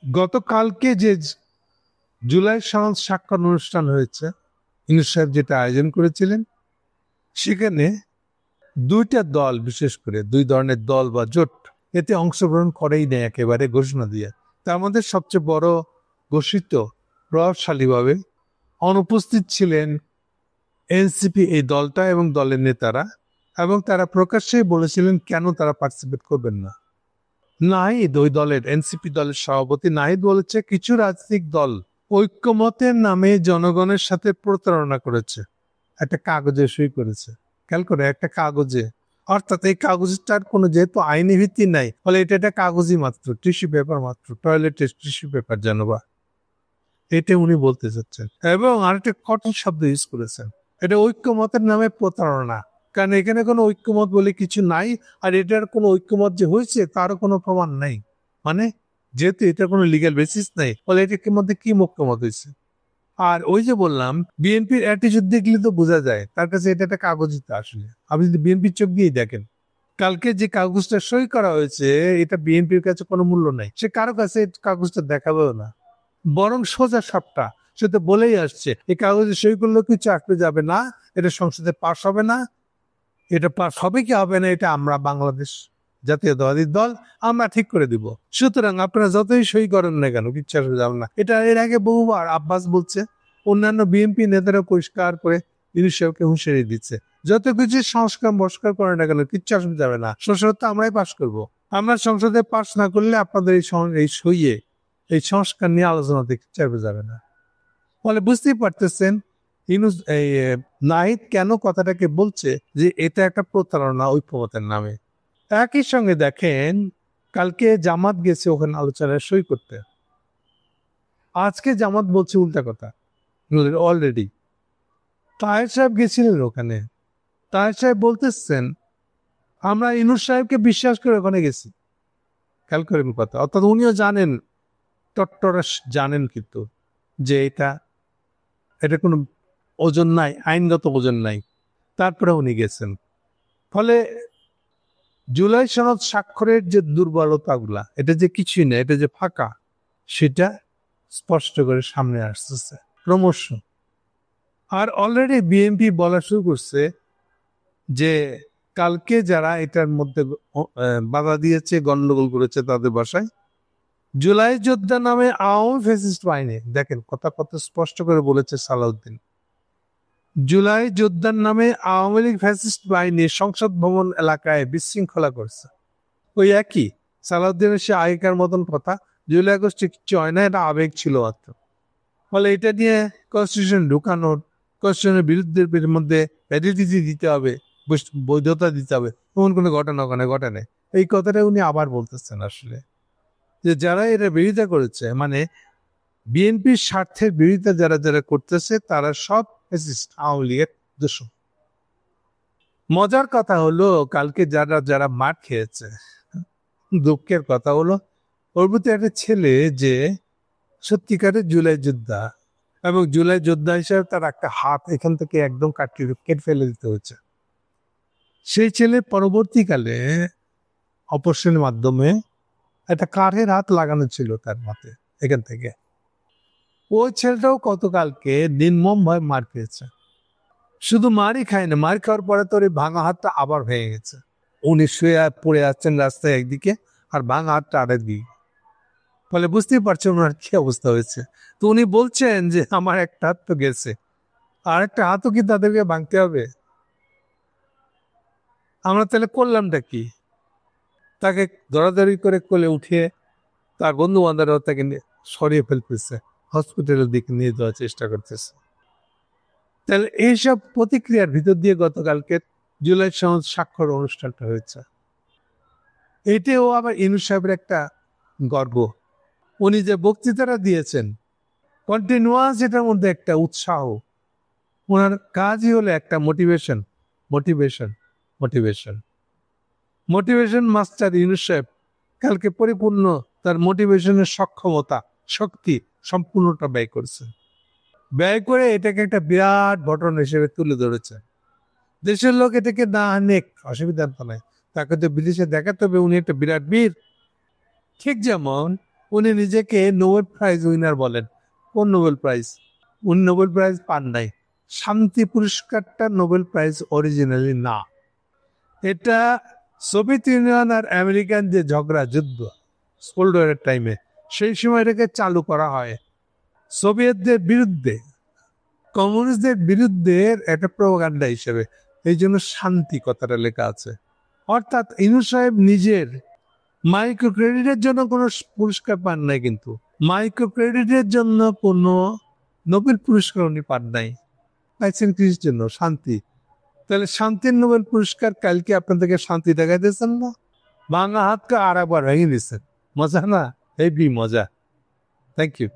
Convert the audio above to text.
গতকালকে যে জুলাই সনদ স্বাক্ষর অনুষ্ঠান হয়েছে, ইউনূস সাহেব যেটা আয়োজন করেছিলেন, সেখানে দুইটা দল, বিশেষ করে দুই ধরনের দল বা জোট এতে অংশগ্রহণ করেই নেই একেবারে ঘোষণা দিয়ে। তার মধ্যে সবচেয়ে বড় ঘোষিত প্রভাবশালীভাবে অনুপস্থিত ছিলেন এনসিপি এই দলটা এবং দলের নেতারা, এবং তারা প্রকাশ্যেই বলেছিলেন কেন তারা পার্টিসিপেট করবেন না। নাহিদ, ওই দলের এনসিপি দলের সভাপতি নাহিদ বলেছে কিছু রাজনৈতিক দল ঐক্যমতের নামে জনগণের সাথে প্রতারণা করেছে, একটা কাগজে সই করেছে। খেয়াল করে, একটা কাগজে, অর্থাৎ এই কাগজটার কোনো যেহেতু আইনি ভিত্তি নাই, ফলে এটা একটা কাগজই মাত্র, টিস্যু পেপার মাত্র, টয়লেটের টিস্যু পেপার জানোবা, এটা উনি বলতে চাচ্ছেন। এবং আরেকটা কঠোর শব্দ ইউজ করেছেন, এটা ঐক্যমতের নামে প্রতারণা। কারণ এখানে কোনো ঐক্যমত বলে কিছু নাই, আর এটার কোনো ঐক্যমত যে হয়েছে তারও কোনো প্রমাণ নাই। মানে যেহেতু এটার কোনো লিগ্যাল বেসিস নাই, ফলে এটার মধ্যে কি ঐক্যমত হয়েছে। আর ওই যে বললাম, বিএনপির অ্যাটিচিউড দেখলে তো বোঝা যায় তার কাছে এটা একটা কাগজই তো। আসলে আপনি যদি বিএনপির চোখ দিয়েই দেখেন, কালকে যে কাগজটা সই করা হয়েছে এটা বিএনপির কাছে কোনো মূল্য নাই, সে কারো কাছে কাগজটা দেখাবেও না, বরং সোজা সাপটা সে তো বলেই আসছে এই কাগজে সই করলেও কি চাকরি যাবে না, এটা সংসদে পাশ হবে না, এটা পাশ হবে কি হবে না এটা আমরা বাংলাদেশ জাতীয়তাবাদী দল আমরা ঠিক করে দিব, সুতরাং আপনারা যতই সই করেন না কেন কিচ্ছু আসবে যাবে না। এটা এর আগে বহুবার আব্বাস বলছে, অন্যান্য বিএনপি নেতারা পরিষ্কার করে ইউনূস সাহেবকে হুঁশিয়ারি দিচ্ছে, যত কিছু সংস্কার বস্কার করে না কেন কিচ্ছু আসবে যাবে না, সংসদ তো আমরাই পাশ করব। আমরা সংসদে পাশ না করলে আপনাদের এই সইয়ে এই সংস্কার নিয়ে আলোচনাতে কিচ্ছু আসবে যাবে না। ফলে বুঝতেই পারতেছেন নাহিদ কেন কথাটাকে বলছে যে এটা একটা প্রতারণা ঐক্যমতের নামে। একই সঙ্গে দেখেন, কালকে জামাত গেছে ওখানে আলোচনায় সই করতে, আজকে জামাত বলছে উল্টা কথা অলরেডি। তাহের সাহেব গেছিলেন ওখানে, তাহের সাহেব বলতেছেন আমরা ইউনূস সাহেবকে বিশ্বাস করে ওখানে গেছি। খেয়াল করেন কথা, অর্থাৎ উনিও জানেন, টট্টরা জানেন কিন্তু যে এটা কোনো ওজন নাই, আইনগত ওজন নাই, তারপরে উনি গেছেন। ফলে জুলাই সনদ স্বাক্ষরের যে দুর্বলতাগুলা, এটা যে কিছুই না, এটা যে ফাঁকা, সেটা স্পষ্ট করে সামনে আসতেছে ক্রমশ। আর অলরেডি বিএনপি বলা শুরু করছে যে কালকে যারা এটার মধ্যে বাধা দিয়েছে, গন্ডগোল করেছে, তাদের বাসায় জুলাই যোদ্ধা নামে আওয়ামী ফ্যাসিস্ট বাহিনী, দেখেন কথা কত স্পষ্ট করে বলেছে সালাউদ্দিন, জুলাই যোদ্ধার নামে আওয়ামী লীগ ফ্যাসিস্ট বাহিনী সংসদ ভবন এলাকায় বিশৃঙ্খলা করছে। ওই একই সালাউদ্দিনের সে আগেকার মতন কথা, জুলাই আগস্টে কিচ্ছু হয় না, এটা আবেগ ছিল মাত্র। ফলে এটা নিয়ে কনস্টিটিউশন ঢুকানোর, কনস্টিটিউশনের বিরুদ্ধের মধ্যে ভ্যালিডিটি দিতে হবে, বৈধতা দিতে হবে, এমন কোনো ঘটনা ওখানে ঘটে। এই কথাটা উনি আবার বলতেছেন আসলে, যে যারা এরা বিরোধিতা করেছে, মানে বিএনপির স্বার্থের বিরোধিতা যারা যারা করতেছে তারা সব ফ্যাসিস্ট, আওয়ামী লীগের দোষর। মজার কথা হলো কালকে যারা যারা মার খেয়েছে, দুঃখের কথা হলো ওর প্রতি একটা ছেলে যে সত্যিকারের জুলাই যোদ্ধা, এবং জুলাই যোদ্ধা হিসেবে তার একটা হাত এখান থেকে একদম কেটে ফেলে দিতে হয়েছে। সেই ছেলে পরবর্তীকালে অপারেশনের মাধ্যমে একটা কাঠের হাত লাগানো ছিল তার মাথায় এখান থেকে। ওই ছেলেটাও গতকালকে নির্মম ভাবে মার খেয়েছে। শুধু মারই খায় না, মার খাওয়ার পরে তোর এই ভাঙা হাতটা আবার ভেঙে গেছে। উনি শুয়ে পড়ে যাচ্ছেন রাস্তায় একদিকে, আর ভাঙা হাতটা আরেক দিকে। ফলে বুঝতেই পারছেন ওনার কি অবস্থা হয়েছে। তো উনি বলছেন যে আমার একটা হাত তো গেছে, আর একটা হাতও কি তাদেরকে ভাঙতে হবে? আমরা তাহলে করলামটা কি? তাকে দরাদরি করে কোলে উঠিয়ে তার বন্ধু বান্ধবরা তাকে সরিয়ে ফেলতেছে, হসপিটালের দিকে নিয়ে যাওয়ার চেষ্টা করতেছে। তাহলে এইসব প্রতিক্রিয়ার ভিতর দিয়ে গতকালকে জুলাই সনদ স্বাক্ষর অনুষ্ঠানটা হয়েছে। এটাও আবার ইউনূস সাহেবের একটা গর্ব। উনি যে বক্তৃতাটা দিয়েছেন কন্টিনিউয়াস, এটার মধ্যে একটা উৎসাহ, ওনার কাজই হলো একটা motivation motivation motivation motivation master Yunus সাহেব কালকে পরিপূর্ণ তার মোটিভেশনের সক্ষমতা, শক্তি সম্পূর্ণটা ব্যয় করছে। ব্যয় করে এটাকে একটা বিরাট ঘটনা হিসেবে তুলে ধরেছে। দেশের লোক এটাকে না নেক, অসুবিধার তো নাই, তাকে তো বিদেশে দেখাতে হবে উনি একটা বিরাট বীর। ঠিক যেমন উনি নিজেকে নোবেল প্রাইজ উইনার বলেন। কোন নোবেল প্রাইজ? উনি নোবেল প্রাইজ পান নাই। শান্তি পুরস্কারটা নোবেল প্রাইজ অরিজিনালি না, এটা সোভিয়েত ইউনিয়ন আর আমেরিকান যে ঝগড়া যুদ্ধ কোল্ড ওয়ারের টাইমে, সেই সময় এটাকে চালু করা হয় সোভিয়েতদের বিরুদ্ধে, কমিউনিস্টদের বিরুদ্ধে একটা প্রোপাগান্ডা হিসেবে। এই জন্য শান্তি কথাটা লেখা আছে। অর্থাৎ ইনু সাহেব নিজের মাইক্রো ক্রেডিটের জন্য কোনো পুরস্কার পান নাই, কিন্তু মাইক্রো ক্রেডিটের জন্য কোনো নোবেল পুরস্কার উনি পান নাই, পাইছেন কিসের জন্য? শান্তি। তাহলে শান্তির নোবেল পুরস্কার কালকে আপনাদেরকে শান্তি দেখাই দিয়েছেন না, বাংলা হাতকে আর একবার ভেঙে দিচ্ছেন। মজা না? হেভি মজা। Thank you.